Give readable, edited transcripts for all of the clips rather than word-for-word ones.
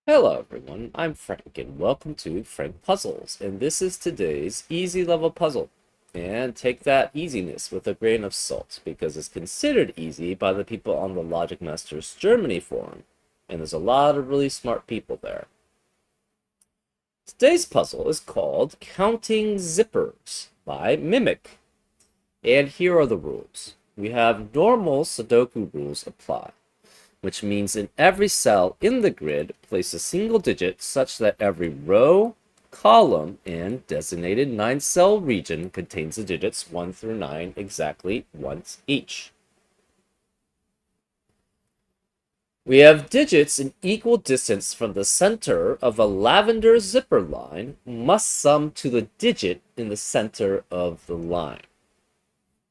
Hello everyone, I'm Frank and welcome to Frank Puzzles, and this is today's easy level puzzle. And take that easiness with a grain of salt, because it's considered easy by the people on the Logic Masters Germany forum, and there's a lot of really smart people there. Today's puzzle is called Counting Zippers by Mimic, and here are the rules. We have normal Sudoku rules apply, which means in every cell in the grid, place a single digit such that every row, column, and designated 9-cell region contains the digits 1 through 9 exactly once each. We have digits in equal distance from the center of a lavender zipper line must sum to the digit in the center of the line.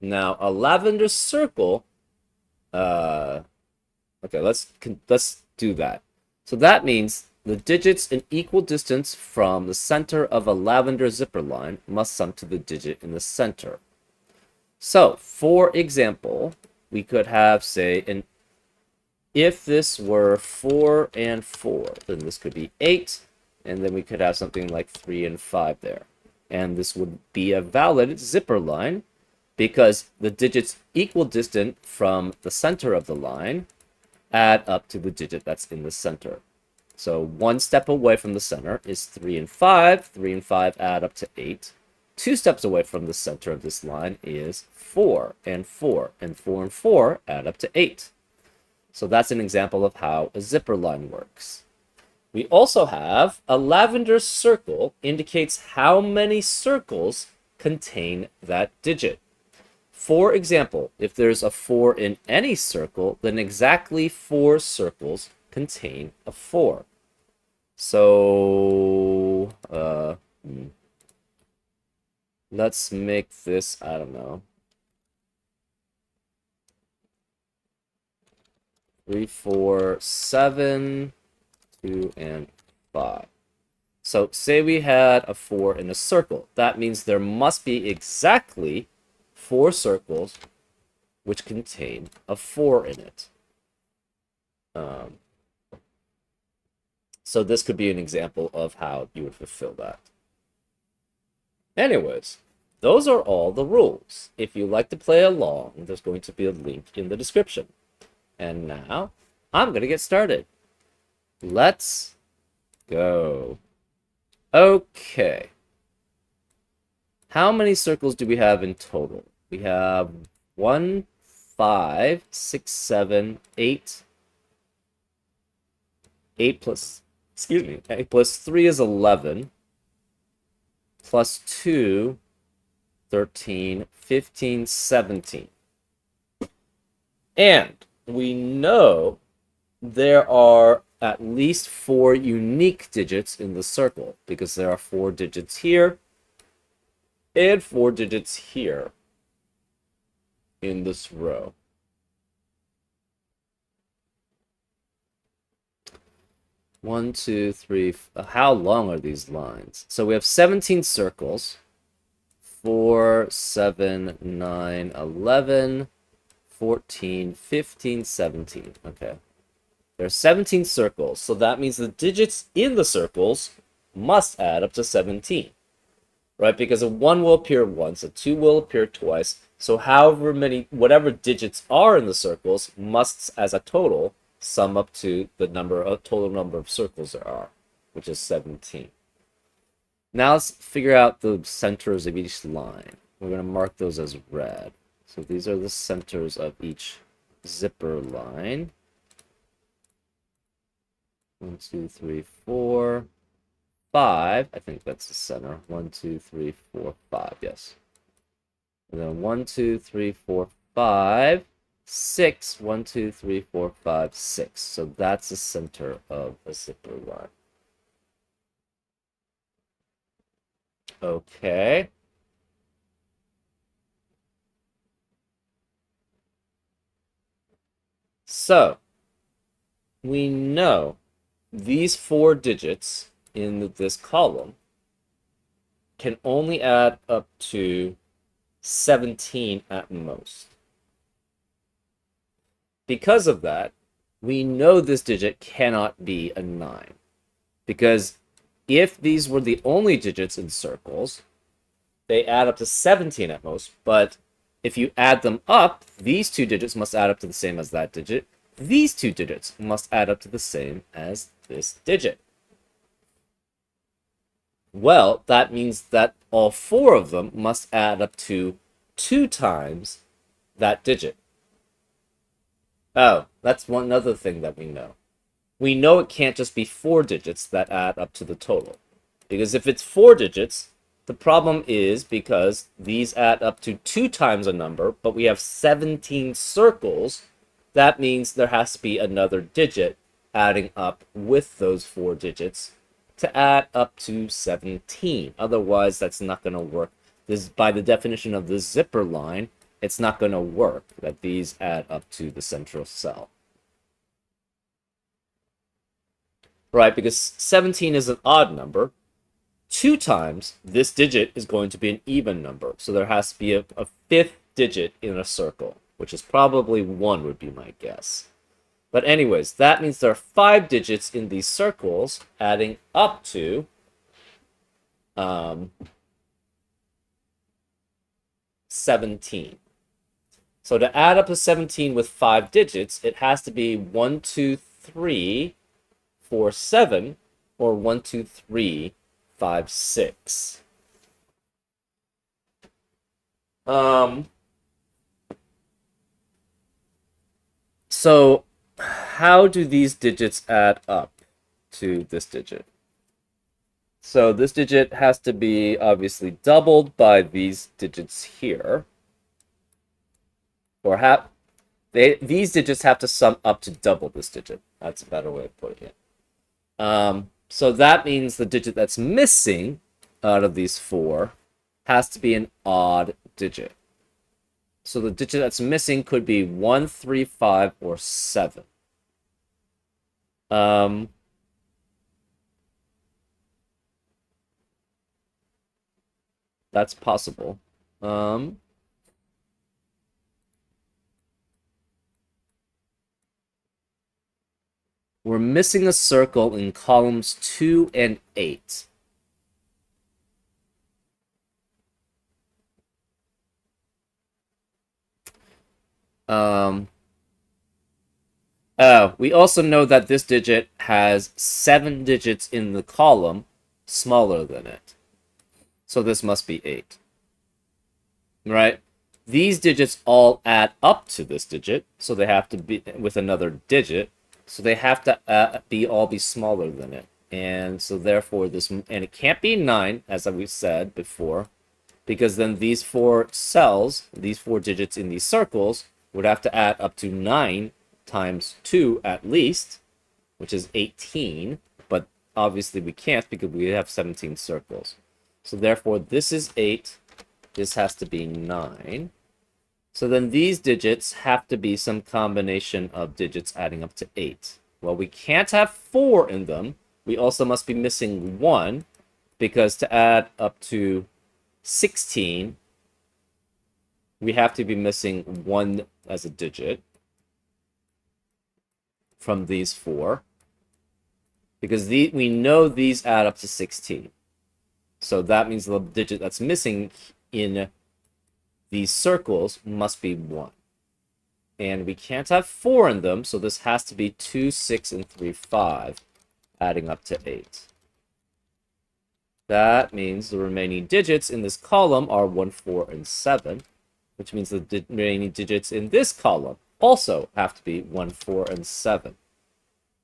Now, a lavender circle, okay, let's do that. So that means the digits in equal distance from the center of a lavender zipper line must sum to the digit in the center. So, for example, we could have, say, if this were 4 and 4, then this could be 8, and then we could have something like 3 and 5 there. And this would be a valid zipper line because the digits equal distant from the center of the line add up to the digit that's in the center. So one step away from the center is 3 and 5. 3 and 5 add up to 8. 2 steps away from the center of this line is 4 and 4. And 4 and 4 add up to 8. So that's an example of how a zipper line works. We also have a lavender circle indicates how many circles contain that digit. For example, if there's a 4 in any circle, then exactly 4 circles contain a 4. So, let's make this, I don't know, 3, 4, 7, 2, and 5. So say we had a 4 in a circle. That means there must be exactly 4 circles which contain a 4 in it. So this could be an example of how you would fulfill that. Anyways, those are all the rules. If you like to play along, there's going to be a link in the description. And now, I'm going to get started. Let's go. Okay. How many circles do we have in total? We have 1, 5, 6, 7, 8. 8 plus, 8 plus 3 is 11. Plus 2, 13, 15, 17. And we know there are at least 4 unique digits in the circle because there are 4 digits here and 4 digits here in this row. One, two, three. How long are these lines? So we have 17 circles. 4, 7, 9, 11, 14, 15, 17. Okay. There are 17 circles, so that means the digits in the circles must add up to 17. Right? Because a 1 will appear once, a 2 will appear twice. So however many, whatever digits are in the circles must, as a total, sum up to the total number of circles there are, which is 17. Now let's figure out the centers of each line. We're going to mark those as red. So these are the centers of each zipper line. 1, 2, 3, 4, 5. I think that's the center. 1, 2, 3, 4, 5. Yes. And then 1, 2, 3, 4, 5. 6. 1, 2, 3, 4, 5, 6. So that's the center of a zipper line. Okay. So we know these 4 digits in this column can only add up to 17 at most. Because of that, we know this digit cannot be a 9. because if these were the only digits in circles, they add up to 17 at most, but if you add them up, these two digits must add up to the same as that digit. These two digits must add up to the same as this digit. Well, that means that all four of them must add up to 2 times that digit. Oh, that's one other thing that we know. We know it can't just be 4 digits that add up to the total. Because if it's 4 digits, the problem is because these add up to 2 times a number, but we have 17 circles, that means there has to be another digit adding up with those 4 digits to add up to 17. Otherwise, that's not going to work. This, by the definition of the zipper line, it's not going to work that these add up to the central cell. Right, because 17 is an odd number. 2 times this digit is going to be an even number. So there has to be a fifth digit in a circle, which is probably 1 would be my guess. But anyways, that means there are 5 digits in these circles adding up to 17. So to add up to 17 with 5 digits, it has to be 1, 2, 3, 4, 7, or 1, 2, 3, 5, 6. So how do these digits add up to this digit? So this digit has to be obviously doubled by these digits here. Or these digits have to sum up to double this digit. That's a better way of putting it. So that means the digit that's missing out of these 4 has to be an odd digit. So the digit that's missing could be 1, 3, 5, or 7. That's possible. We're missing a circle in columns 2 and 8. We also know that this digit has 7 digits in the column smaller than it. So this must be 8. Right? These digits all add up to this digit, so they have to be with another digit. So they have to all be smaller than it. And so therefore and it can't be 9, as we've said before, because then these 4 cells, these 4 digits in these circles, would have to add up to 9 times 2 at least, which is 18, but obviously we can't because we have 17 circles. So therefore this is 8, this has to be 9. So then these digits have to be some combination of digits adding up to 8. Well, we can't have 4 in them. We also must be missing 1, because to add up to 16, we have to be missing 1 as a digit from these 4. Because we know these add up to 16. So that means the digit that's missing in these circles must be 1. And we can't have 4 in them, so this has to be 2, 6, and 3, 5, adding up to 8. That means the remaining digits in this column are 1, 4, and 7, which means the remaining digits in this column also have to be 1, 4, and 7.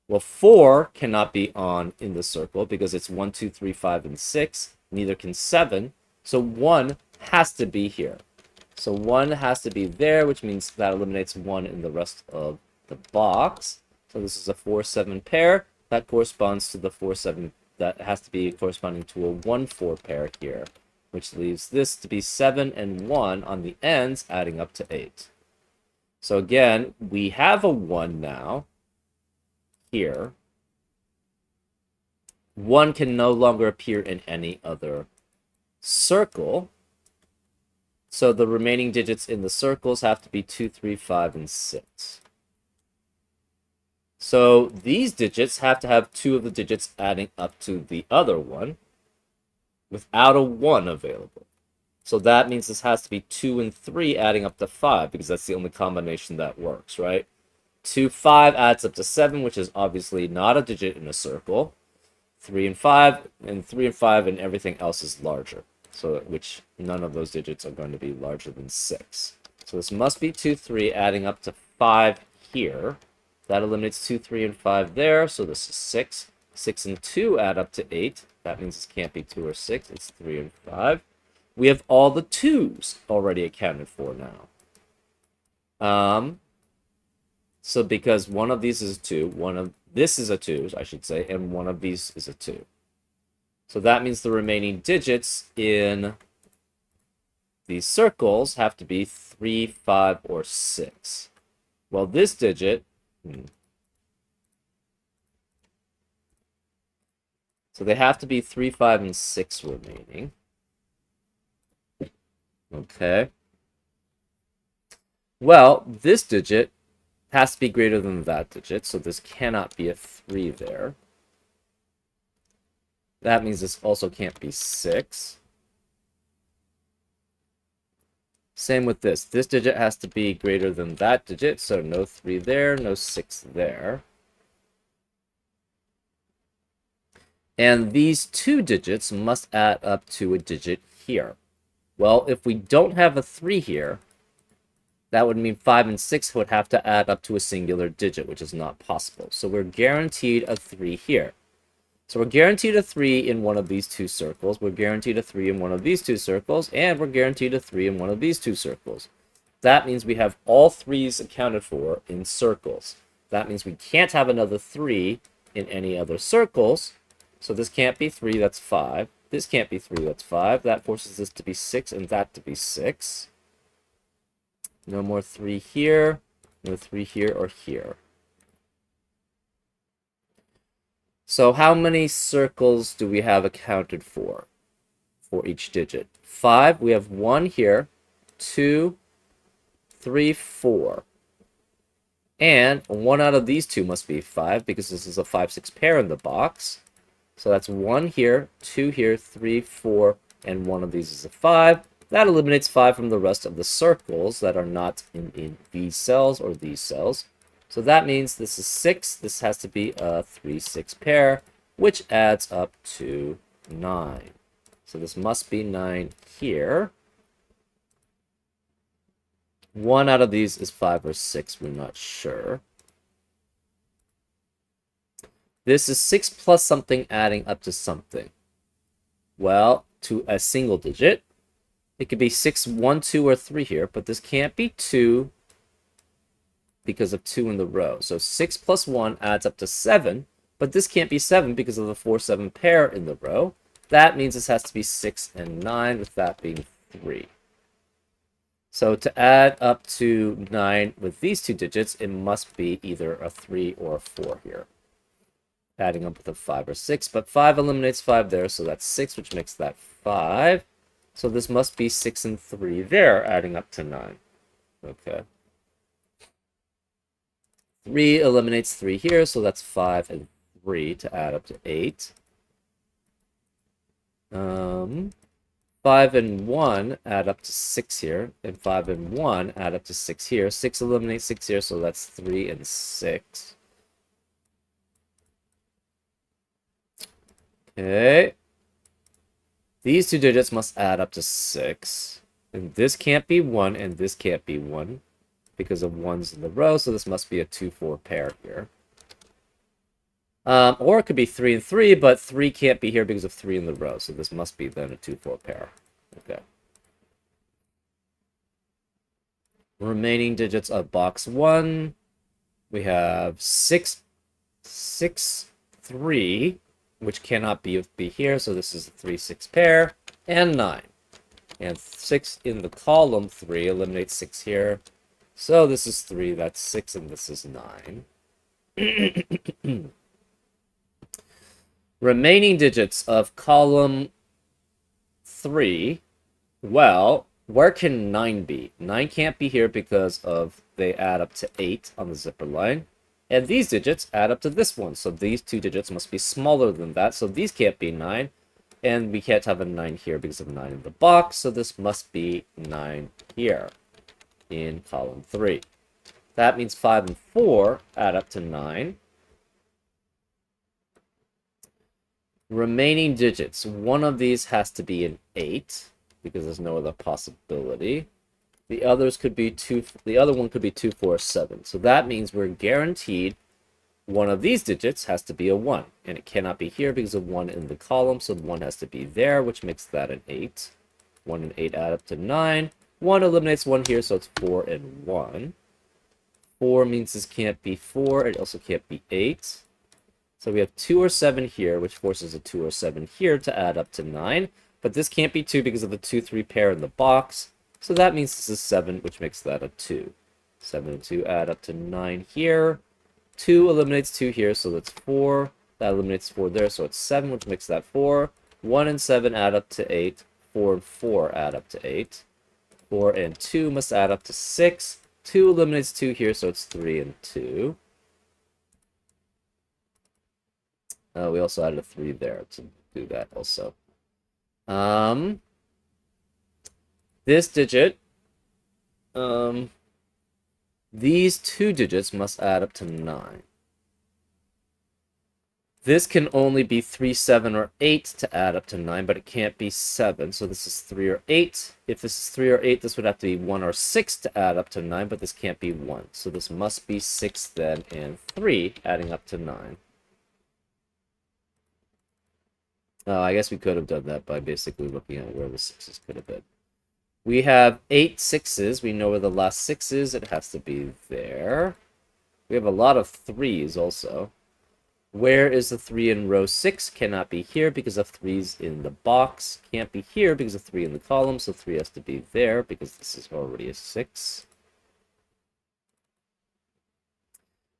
Well, 4 cannot be in the circle because it's 1, 2, 3, 5, and 6. Neither can 7, so 1 has to be here. So 1 has to be there, which means that eliminates 1 in the rest of the box. So this is a 4, 7 pair. That corresponds to the 4, 7. That has to be corresponding to a 1, 4 pair here, which leaves this to be 7 and 1 on the ends, adding up to 8. So again, we have a 1 now here. 1 can no longer appear in any other circle. So the remaining digits in the circles have to be 2, 3, 5, and 6. So these digits have to have 2 of the digits adding up to the other one without a 1 available. So that means this has to be 2 and 3 adding up to 5, because that's the only combination that works, right? 2, 5 adds up to 7, which is obviously not a digit in a circle. 3 and 5, and 3 and 5, and everything else is larger. So which none of those digits are going to be larger than 6. So this must be 2, 3 adding up to 5 here. That eliminates 2, 3, and 5 there, so this is 6. 6 and 2 add up to 8. That means this can't be 2 or 6, it's 3 and 5. We have all the 2's already accounted for now. So because one of these is a 2, one of this is a 2, I should say, and one of these is a 2. So that means the remaining digits in these circles have to be 3, 5, or 6. Well, this digit... So they have to be 3, 5, and 6 remaining. Okay. Well, this digit has to be greater than that digit, so this cannot be a 3 there. That means this also can't be 6. Same with this. This digit has to be greater than that digit, so no 3 there, no 6 there. And these 2 digits must add up to a digit here. Well, if we don't have a 3 here, that would mean 5 and 6 would have to add up to a singular digit, which is not possible. So we're guaranteed a 3 here. So we're guaranteed a 3 in one of these 2 circles, we're guaranteed a 3 in one of these 2 circles, and we're guaranteed a 3 in one of these 2 circles. That means we have all 3's accounted for in circles. That means we can't have another 3 in any other circles. So this can't be 3, that's 5. This can't be 3, that's 5. That forces this to be 6 and that to be 6. No more 3 here, no 3 here or here. So how many circles do we have accounted for each digit? 5, we have 1 here, 2, 3, 4. And 1 out of these 2 must be 5 because this is a 5, 6 pair in the box. So that's 1 here, 2 here, 3, 4, and 1 of these is a 5. That eliminates 5 from the rest of the circles that are not in these cells or these cells. So that means this is 6. This has to be a 3, 6 pair, which adds up to 9. So this must be 9 here. 1 out of these is 5 or 6. We're not sure. This is 6 plus something adding up to something. Well, to a single digit. It could be 6, 1, 2, or 3 here, but this can't be 2 because of 2 in the row. So 6 plus 1 adds up to 7, but this can't be 7 because of the 4, 7 pair in the row. That means this has to be 6 and 9, with that being 3. So to add up to 9 with these 2 digits, it must be either a 3 or a 4 here. Adding up with a 5 or 6, but 5 eliminates 5 there, so that's 6, which makes that 5. So this must be 6 and 3 there, adding up to 9. Okay. 3 eliminates 3 here, so that's 5 and 3 to add up to 8. 5 and 1 add up to 6 here, and 5 and 1 add up to 6 here. 6 eliminates 6 here, so that's 3 and 6. Okay. These 2 digits must add up to 6. And this can't be 1, and this can't be 1 because of 1's in the row, so this must be a 2, 4 pair here. Or it could be 3 and 3, but 3 can't be here because of 3 in the row, so this must be then a 2, 4 pair. Okay. Remaining digits of box 1. We have 6, 6, 3, which cannot be here, so this is a 3, 6 pair, and 9. And 6 in the column 3 eliminates 6 here. So this is 3, that's 6, and this is 9. Remaining digits of column 3, well, where can 9 be? 9 can't be here because of they add up to 8 on the zipper line. And these digits add up to this one. So these two digits must be smaller than that. So these can't be 9. And we can't have a 9 here because of 9 in the box. So this must be 9 here in column 3. That means 5 and 4 add up to 9. Remaining digits. One of these has to be an 8 because there's no other possibility. The others could be 2. The other one could be 2, 4, 7. So that means we're guaranteed one of these digits has to be a 1. And it cannot be here because of 1 in the column. So 1 has to be there, which makes that an 8. 1 and 8 add up to 9. 1 eliminates 1 here, so it's 4 and 1. 4 means this can't be 4. It also can't be 8. So we have 2 or 7 here, which forces a 2 or 7 here to add up to 9. But this can't be 2 because of the 2, 3 pair in the box. So that means this is 7, which makes that a 2. 7 and 2 add up to 9 here. 2 eliminates 2 here, so that's 4. That eliminates 4 there, so it's 7, which makes that 4. 1 and 7 add up to 8. 4 and 4 add up to 8. 4 and 2 must add up to 6. 2 eliminates 2 here, so it's 3 and 2. We also added a 3 there to do that also. This digit, these two digits must add up to 9. This can only be 3, 7, or 8 to add up to 9, but it can't be 7. So this is 3 or 8. If this is 3 or 8, this would have to be 1 or 6 to add up to 9, but this can't be 1. So this must be 6 then, and 3 adding up to 9. Oh, I guess we could have done that by basically looking at where the 6s could have been. We have 8 6s. We know where the last 6 is. It has to be there. We have a lot of 3s also. Where is the 3 in row 6? Cannot be here because of 3's in the box. Can't be here because of 3 in the column, so 3 has to be there because this is already a 6.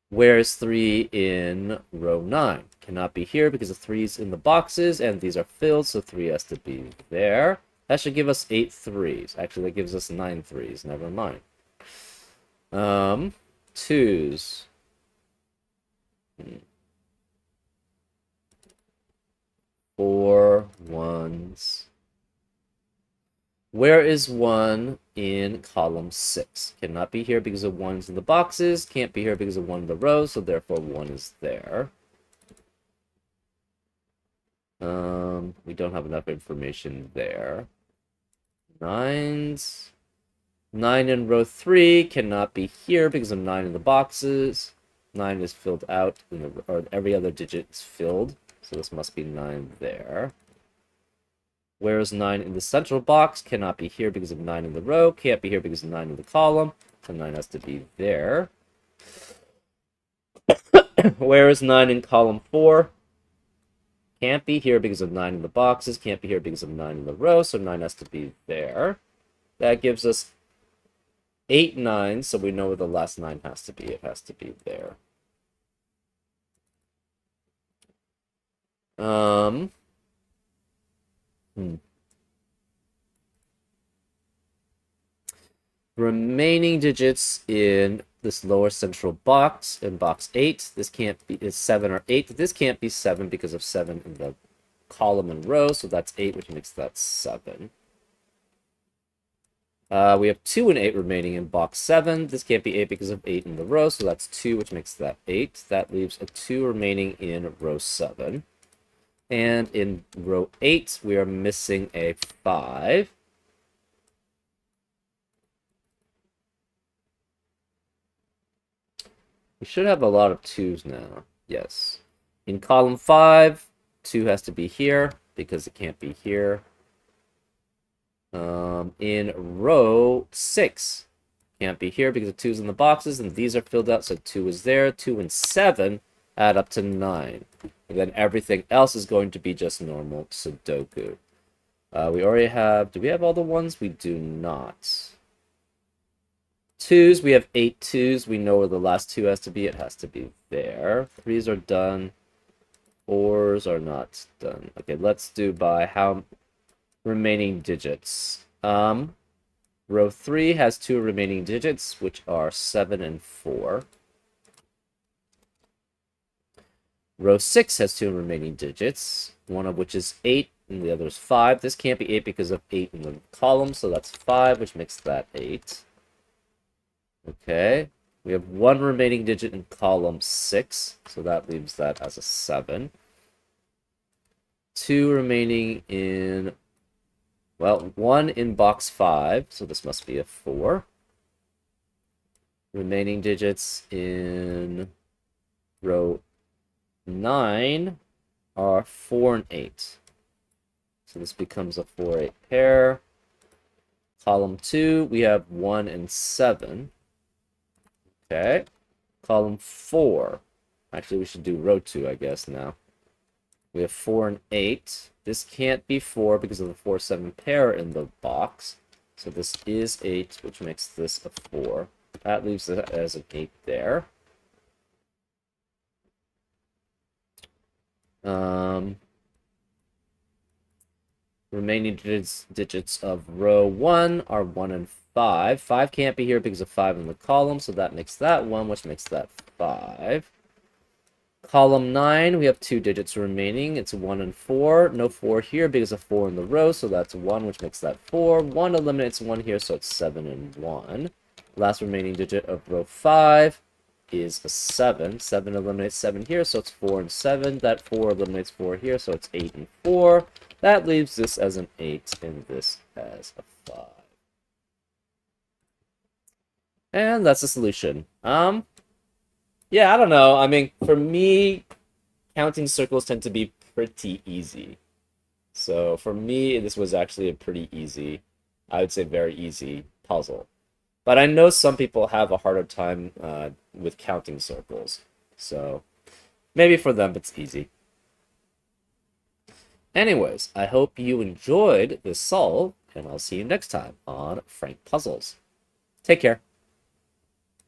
Where is 3 in row 9? Cannot be here because of 3's in the boxes, and these are filled, so 3 has to be there. That should give us 8 3's. Actually, that gives us 9 3's. Never mind. 2's. 4 1's. Where is 1 in column 6? Cannot be here because of 1's in the boxes. Can't be here because of 1 in the rows, so therefore 1 is there. We don't have enough information there. 9's. 9 in row 3 cannot be here because of 9 in the boxes. 9 is filled out, or every other digit is filled, so this must be 9 there. Where is 9 in the central box? Cannot be here because of 9 in the row. Can't be here because of 9 in the column. So 9 has to be there. Where is 9 in column 4? Can't be here because of 9 in the boxes. Can't be here because of 9 in the row. So 9 has to be there. That gives us 8 9s. So we know where the last 9 has to be. It has to be there. Remaining digits in this lower central box, in box 8, this can't be, is 7 or 8. This can't be 7 because of 7 in the column and row, so that's 8, which makes that 7. We have 2 and 8 remaining in box 7. This can't be 8 because of 8 in the row, so that's 2, which makes that 8. That leaves a 2 remaining in row 7. And in row 8, we are missing a 5. We should have a lot of 2's now. Yes. In column 5, 2 has to be here because it can't be here. In row 6, can't be here because the 2's in the boxes, and these are filled out, so 2 is there. 2 and 7 add up to 9. And then everything else is going to be just normal Sudoku. We already have... Do we have all the ones? We do not. 2's, we have 8 2's. We know where the last 2 has to be. It has to be there. 3's are done. 4's are not done. Okay, let's do by how remaining digits. Row 3 has 2 remaining digits, which are 7 and 4. Row 6 has 2 remaining digits, one of which is 8 and the other is 5. This can't be 8 because of 8 in the column, so that's 5, which makes that 8. Okay, we have 1 remaining digit in column 6, so that leaves that as a 7. 2 remaining in, well, 1 in box 5, so this must be a 4. Remaining digits in row 9 are 4 and 8. So this becomes a 4-8 pair. Column 2, we have 1 and 7. Okay. Column 4. Actually, we should do row 2, I guess, now. We have 4 and 8. This can't be 4 because of the 4-7 pair in the box. So this is 8, which makes this a 4. That leaves it as an 8 there. Remaining digits of row 1 are 1 and 5. 5 can't be here because of 5 in the column, so that makes that 1, which makes that 5. Column 9, we have 2 digits remaining. It's 1 and 4. No 4 here because of 4 in the row, so that's 1, which makes that 4. 1 eliminates 1 here, so it's 7 and 1. Last remaining digit of row 5 is a 7. 7 eliminates 7 here, so it's 4 and 7. That 4 eliminates 4 here, so it's 8 and 4. That leaves this as an 8 and this as a 5. And that's the solution. Yeah, I don't know. I mean, for me, counting circles tend to be pretty easy. So for me, this was actually a pretty easy, I would say very easy puzzle. But I know some people have a harder time with counting circles. So maybe for them it's easy. Anyways, I hope you enjoyed this solve, and I'll see you next time on Frank Puzzles. Take care.